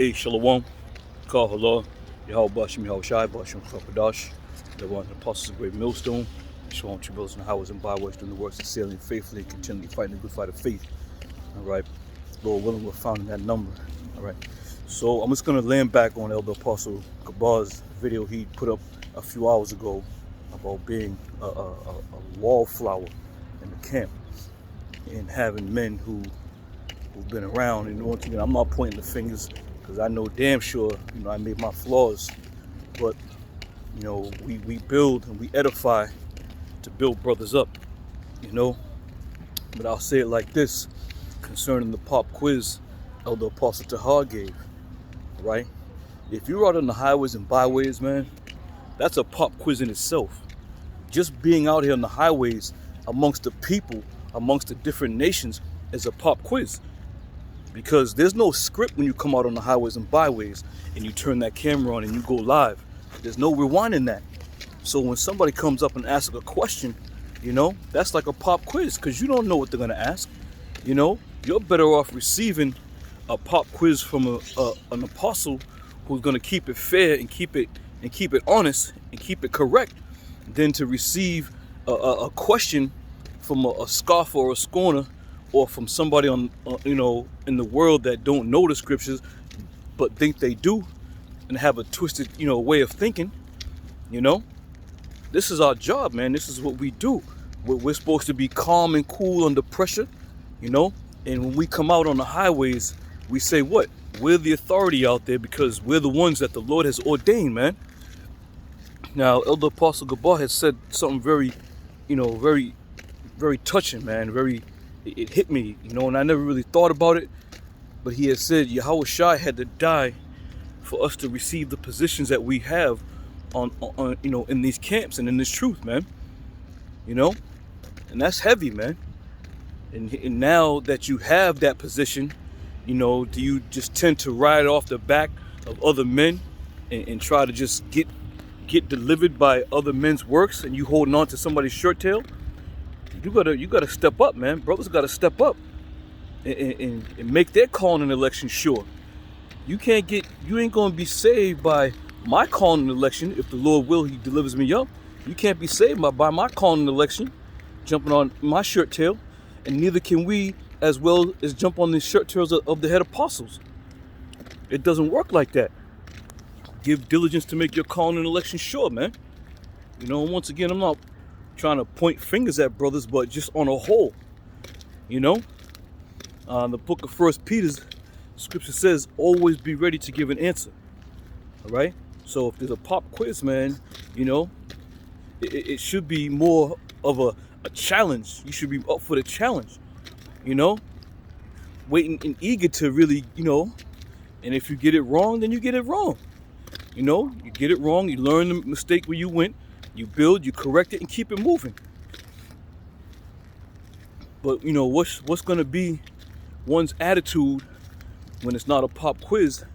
Hey, Shalom, Kal Halal, Yahweh Bashim, Yahweh Shai, Bashim Chapadash, the one of the apostles of great millstone, Shalom to brothers and highways and byways doing the works of sailing faithfully and continually fighting the good fight of faith. All right, Lord willing, we're found in that number. All right, so I'm just going to land back on Elder Apostle Gabar's video he put up a few hours ago about being a wallflower in the camp and having men who've been around. And once again, I'm not pointing the fingers because I know damn sure, I made my flaws, but we build and we edify to build brothers up, But I'll say it like this concerning the pop quiz Elder Apostle Tahar gave, right? If you're out on the highways and byways, man, that's a pop quiz in itself. Just being out here on the highways amongst the people, amongst the different nations, is a pop quiz. Because there's no script when you come out on the highways and byways and you turn that camera on and you go live. There's no rewinding that. So when somebody comes up and asks a question, that's like a pop quiz because you don't know what they're going to ask. You're better off receiving a pop quiz from an apostle who's going to keep it fair and keep it honest and keep it correct than to receive a question from a scoffer or a scorner, or from somebody on, in the world that don't know the scriptures, but think they do, and have a twisted, way of thinking. This is our job, man. This is what we do. We're supposed to be calm and cool under pressure, And when we come out on the highways, we say what? We're the authority out there because we're the ones that the Lord has ordained, man. Now, Elder Apostle Gabar has said something very, very, very touching, man. It hit me, and I never really thought about it. But he has said Yahweh Shai had to die for us to receive the positions that we have on in these camps and in this truth, man. And that's heavy, man. And now that you have that position, do you just tend to ride off the back of other men and try to just get delivered by other men's works, and you holding on to somebody's shirt tail? You gotta step up, man. Brothers gotta step up and make their calling and election sure. You ain't gonna be saved by my calling and election. If the Lord will, He delivers me up. You can't be saved by my calling and election, jumping on my shirt tail, and neither can we as well as jump on the shirt tails of the head apostles. It doesn't work like that. Give diligence to make your calling and election sure, man. Once again, I'm not trying to point fingers at brothers, but just on a whole, the book of 1 Peter, scripture says, always be ready to give an answer. All right. So if there's a pop quiz, man, it should be more of a challenge. You should be up for the challenge, waiting and eager to really, and if you get it wrong, then you get it wrong. You get it wrong, you learn the mistake where you went, you build, you correct it, and keep it moving. But what's going to be one's attitude when it's not a pop quiz,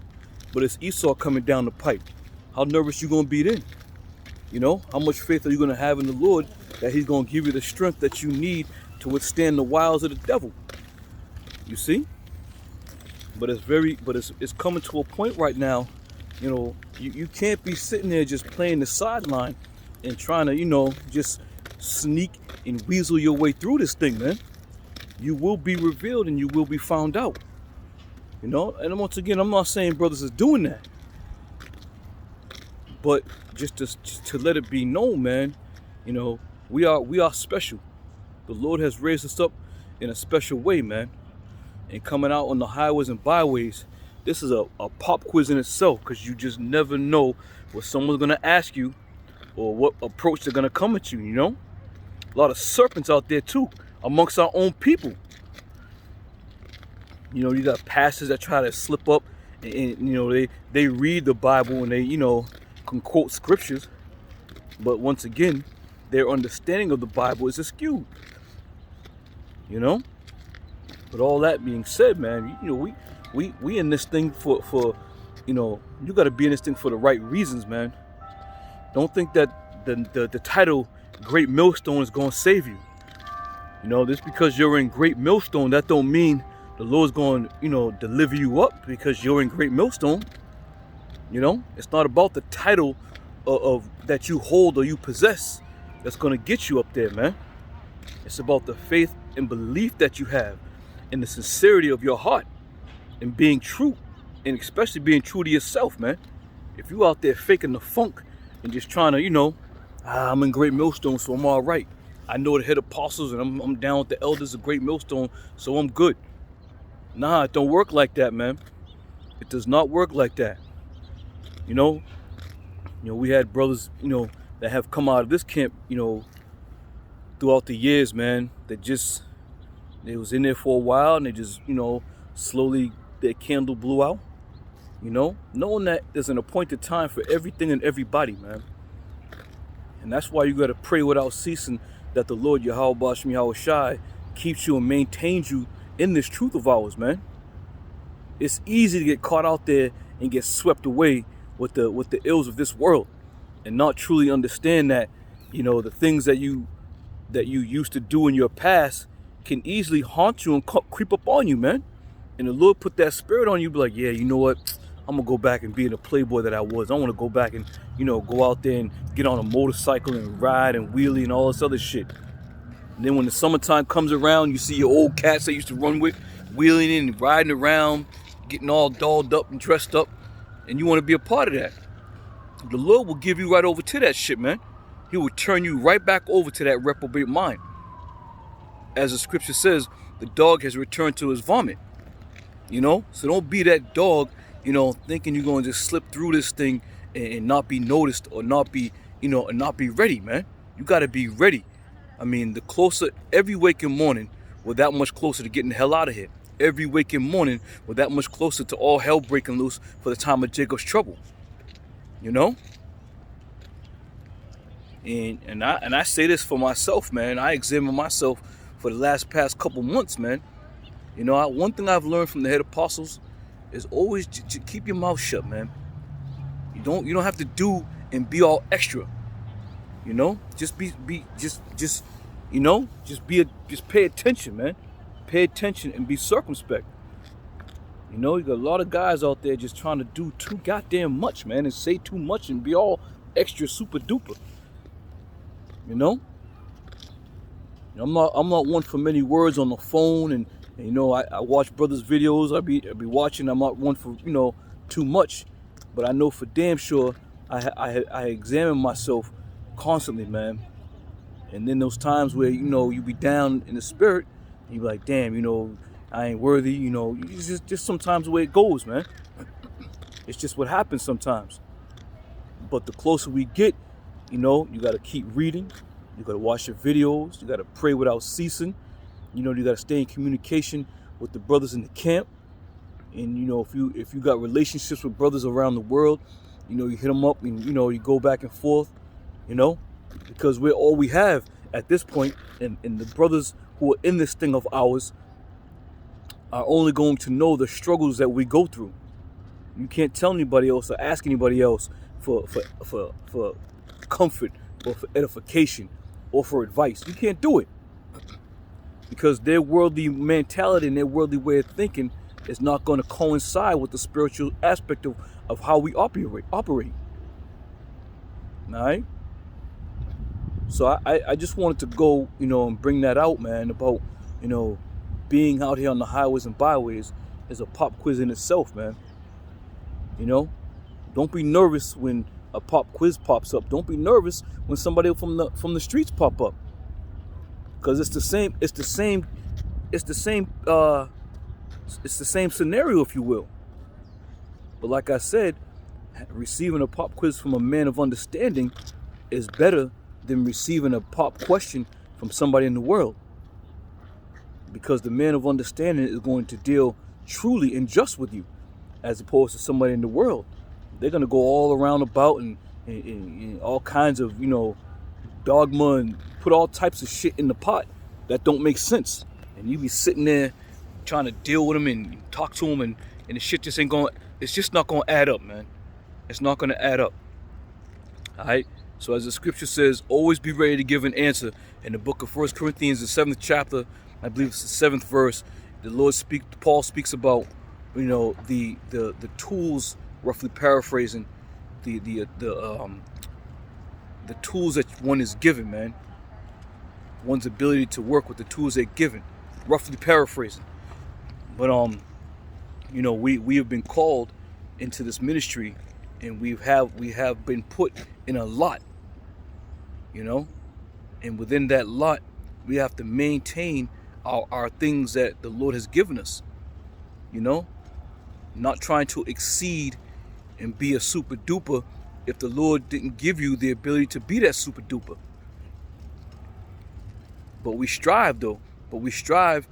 but it's Esau coming down the pipe? How nervous you going to be then? How much faith are you going to have in the Lord that He's going to give you the strength that you need to withstand the wiles of the devil? You see? But it's coming to a point right now. You can't be sitting there just playing the sideline and trying to, just sneak and weasel your way through this thing, man. You will be revealed and you will be found out. And once again, I'm not saying brothers is doing that. But just to let it be known, man, we are special. The Lord has raised us up in a special way, man. And coming out on the highways and byways, this is a pop quiz in itself, because you just never know what someone's going to ask you or what approach they're going to come at you, A lot of serpents out there, too, amongst our own people. You got pastors that try to slip up and they read the Bible and they, can quote scriptures. But once again, their understanding of the Bible is skewed. But all that being said, man, we in this thing for you got to be in this thing for the right reasons, man. Don't think that the title Great Millstone is going to save you. Just because you're in Great Millstone, that don't mean The Lord's going to, deliver you up because you're in Great Millstone. It's not about the title of that you hold or you possess that's going to get you up there, man. It's about the faith and belief that you have and the sincerity of your heart and being true, and especially being true to yourself, man. If you out there faking the funk and just trying to, I'm in Great Millstone, so I'm all right. I know the head apostles and I'm down with the elders of Great Millstone, so I'm good. Nah, it don't work like that, man. It does not work like that. We had brothers, that have come out of this camp, throughout the years, man. They was in there for a while and they just, slowly their candle blew out. Knowing that there's an appointed time for everything and everybody, man. And that's why you got to pray without ceasing that the Lord Yahweh Bashem Yahweh Shai keeps you and maintains you in this truth of ours, man. It's easy to get caught out there and get swept away with the ills of this world and not truly understand that, the things that you used to do in your past can easily haunt you and creep up on you, man. And the Lord put that spirit on you, be like, yeah, you know what? I'm going to go back and be the playboy that I was. I want to go back and, go out there and get on a motorcycle and ride and wheelie and all this other shit. And then when the summertime comes around, you see your old cats that used to run with, wheeling and riding around, getting all dolled up and dressed up, and you want to be a part of that. The Lord will give you right over to that shit, man. He will turn you right back over to that reprobate mind. As the scripture says, the dog has returned to his vomit. So don't be that dog, thinking you're going to just slip through this thing and not be noticed or not be, and not be ready, man. You got to be ready. I mean, the closer, every waking morning, we're that much closer to getting the hell out of here. Every waking morning, we're that much closer to all hell breaking loose for the time of Jacob's trouble. And I say this for myself, man. I examine myself for the past couple months, man. One thing I've learned from the head apostles is always keep your mouth shut, man. You don't have to do and be all extra. Just pay attention, man. Pay attention and be circumspect. You got a lot of guys out there just trying to do too goddamn much, man, and say too much and be all extra super duper. I'm not one for many words on the phone, and I watch brothers' videos. I be watching. I'm not one for too much, but I know for damn sure I examine myself constantly, man. And then those times where you be down in the spirit, and you be like, damn, I ain't worthy. It's just sometimes the way it goes, man. It's just what happens sometimes. But the closer we get, you got to keep reading. You got to watch your videos. You got to pray without ceasing. You got to stay in communication with the brothers in the camp. And, if you got relationships with brothers around the world, you hit them up and, you go back and forth, because we're all we have at this point. And the brothers who are in this thing of ours are only going to know the struggles that we go through. You can't tell anybody else or ask anybody else for comfort or for edification or for advice. You can't do it, because their worldly mentality and their worldly way of thinking is not going to coincide with the spiritual aspect of how we operate. All right? So I just wanted to go, and bring that out, man, about, being out here on the highways and byways is a pop quiz in itself, man. Don't be nervous when a pop quiz pops up. Don't be nervous when somebody from the streets pop up, because it's the same scenario, if you will. But like I said, receiving a pop quiz from a man of understanding is better than receiving a pop question from somebody in the world, because the man of understanding is going to deal truly and just with you, as opposed to somebody in the world. They're going to go all around about and all kinds of, dogma, and put all types of shit in the pot that don't make sense. And you be sitting there trying to deal with them and talk to them, and the shit just ain't going, it's just not going to add up, man. It's not going to add up. All right? So as the scripture says, always be ready to give an answer. In the book of 1 Corinthians, the 7th chapter, I believe it's the 7th verse, Paul speaks about, the tools, roughly paraphrasing, the tools that one is given, man. One's ability to work with the tools they're given, roughly paraphrasing. But we have been called into this ministry, and we have been put in a lot, and within that lot, we have to maintain our things that the Lord has given us, not trying to exceed and be a super duper if the Lord didn't give you the ability to be that super duper. But we strive though. But we strive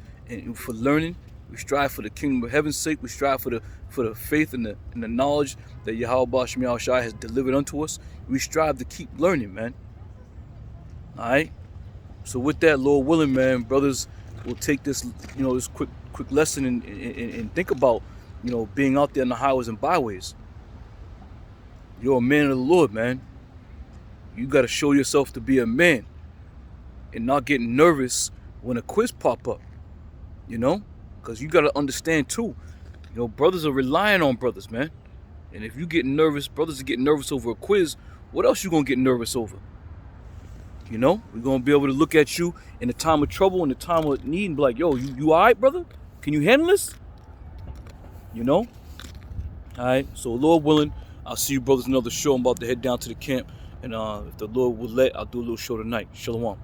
for learning. We strive for the kingdom of heaven's sake. We strive for the faith and the knowledge that Yahweh Shema Shai has delivered unto us. We strive to keep learning, man. All right. So with that, Lord willing, man, brothers will take this, this quick lesson and think about, being out there in the highways and byways. You're a man of the Lord, man. You got to show yourself to be a man and not get nervous when a quiz pop up, because you got to understand too, brothers are relying on brothers, man. And if you get nervous, brothers are getting nervous over a quiz, what else you going to get nervous over? We're going to be able to look at you in the time of trouble, in the time of need, and be like, yo, you all right, brother? Can you handle this? All right, so Lord willing, I'll see you brothers in another show. I'm about to head down to the camp, and if the Lord will let, I'll do a little show tonight. Shalom.